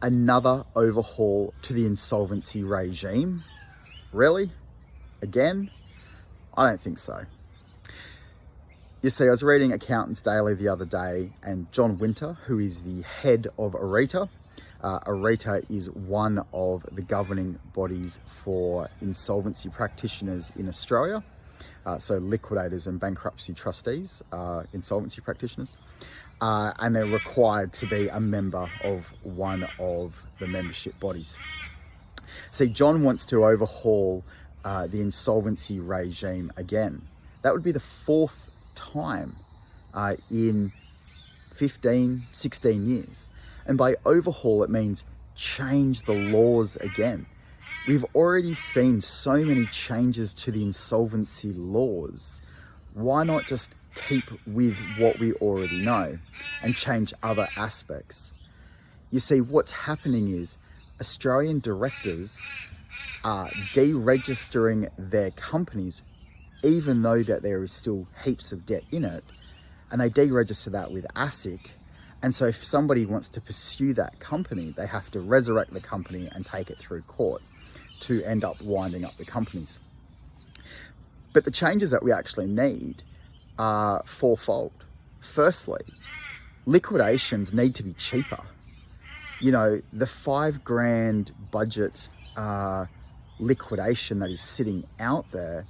Another overhaul to the insolvency regime? Really? Again? I don't think so. You see, I was reading Accountants Daily the other day, and John Winter, who is the head of ARETA, ARETA is one of the governing bodies for insolvency practitioners in Australia. So liquidators and bankruptcy trustees are insolvency practitioners. And they're required to be a member of one of the membership bodies. See, John wants to overhaul the insolvency regime again. That would be the fourth time in 15, 16 years. And by overhaul, it means change the laws again. We've already seen so many changes to the insolvency laws. Why not just keep with what we already know and change other aspects? You see, what's happening is Australian directors are deregistering their companies, even though that there is still heaps of debt in it, and they deregister that with ASIC. And so if somebody wants to pursue that company, they have to resurrect the company and take it through court to end up winding up the companies. But the changes that we actually need are fourfold. Firstly, liquidations need to be cheaper. You know, the $5,000 budget liquidation that is sitting out there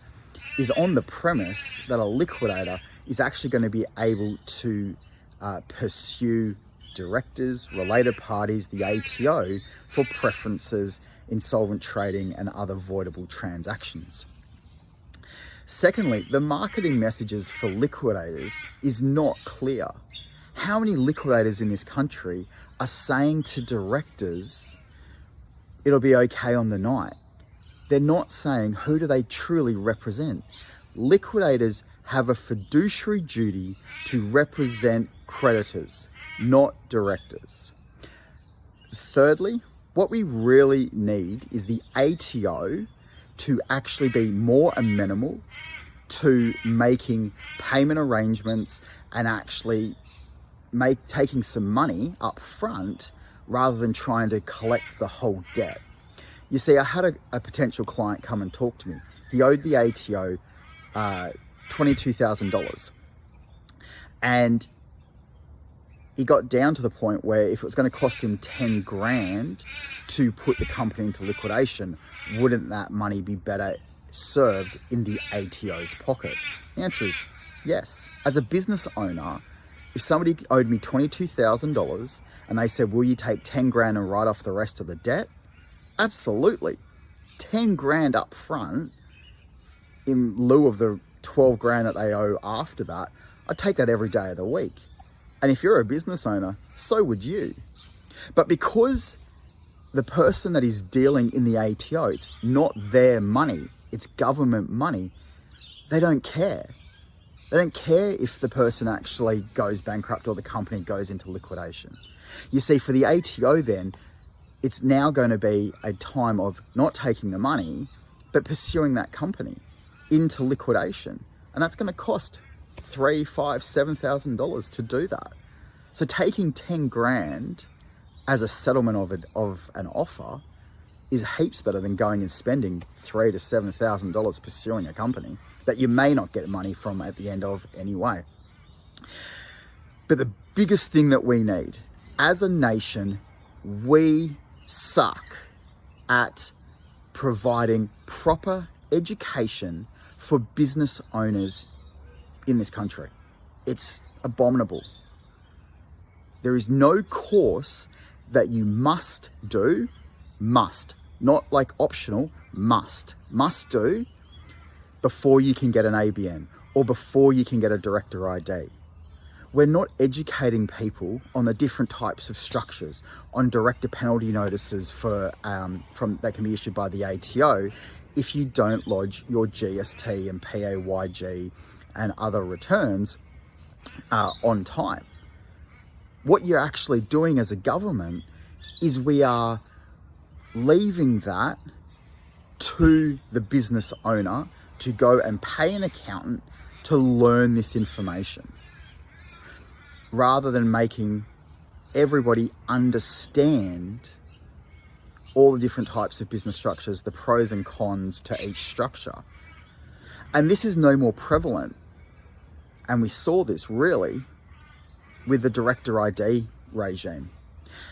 is on the premise that a liquidator is actually going to be able to pursue directors, related parties, the ATO, for preferences, insolvent trading and other voidable transactions. Secondly, the marketing messages for liquidators is not clear. How many liquidators in this country are saying to directors, it'll be okay on the night? They're not saying who do they truly represent. Liquidators have a fiduciary duty to represent creditors, not directors. Thirdly, what we really need is the ATO to actually be more amenable to making payment arrangements and actually taking some money up front rather than trying to collect the whole debt. You see, I had a potential client come and talk to me. He owed the ATO $22,000. And he got down to the point where if it was going to cost him 10 grand to put the company into liquidation, wouldn't that money be better served in the ATO's pocket? The answer is yes. As a business owner, if somebody owed me $22,000 and they said, will you take 10 grand and write off the rest of the debt? Absolutely. 10 grand up front in lieu of the 12 grand that they owe after that, I'd take that every day of the week. And if you're a business owner, so would you. But because the person that is dealing in the ATO, it's not their money, it's government money, they don't care. They don't care if the person actually goes bankrupt or the company goes into liquidation. You see, for the ATO then, it's now going to be a time of not taking the money, but pursuing that company into liquidation. And that's going to cost $3,000, $5,000, $7,000 to do that. So taking 10 grand as a settlement of an offer is heaps better than going and spending $3,000 to $7,000 pursuing a company that you may not get money from at the end of anyway. But the biggest thing that we need as a nation, we suck at providing proper education for business owners in this country. It's abominable. There is no course that you must do, not like optional, must do before you can get an ABN or before you can get a director ID. We're not educating people on the different types of structures, on director penalty notices that can be issued by the ATO if you don't lodge your GST and PAYG and other returns on time. What you're actually doing as a government is we are leaving that to the business owner to go and pay an accountant to learn this information, rather than making everybody understand all the different types of business structures, the pros and cons to each structure. And this is no more prevalent, and we saw this really with the director ID regime.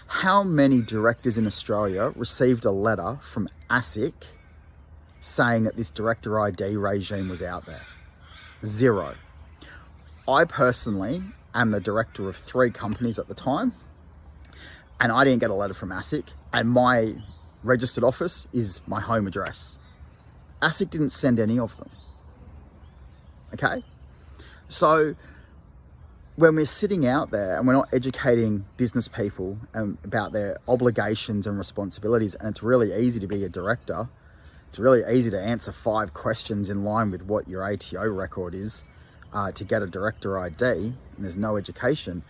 How many directors in Australia received a letter from ASIC saying that this director ID regime was out there? Zero. I personally am the director of 3 companies at the time, and I didn't get a letter from ASIC, and my registered office is my home address. ASIC didn't send any of them. Okay? So when we're sitting out there and we're not educating business people about their obligations and responsibilities, and it's really easy to be a director, it's really easy to answer 5 questions in line with what your ATO record is to get a director ID, and there's no education,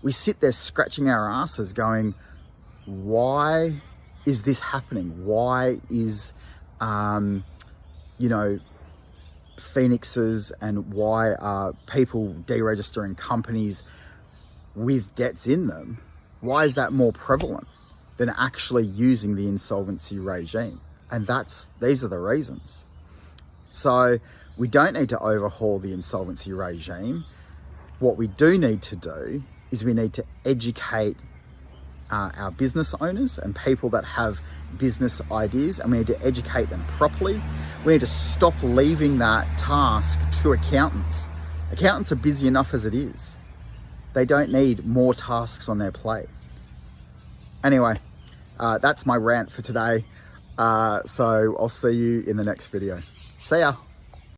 we sit there scratching our asses going, why is this happening? Why is, Phoenixes, and why are people deregistering companies with debts in them? Why is that more prevalent than actually using the insolvency regime? And these are the reasons. So we don't need to overhaul the insolvency regime. What we do need to do is we need to educate our business owners and people that have business ideas, and we need to educate them properly. We need to stop leaving that task to accountants. Accountants are busy enough as it is. They don't need more tasks on their plate. Anyway, that's my rant for today. So I'll see you in the next video. See ya.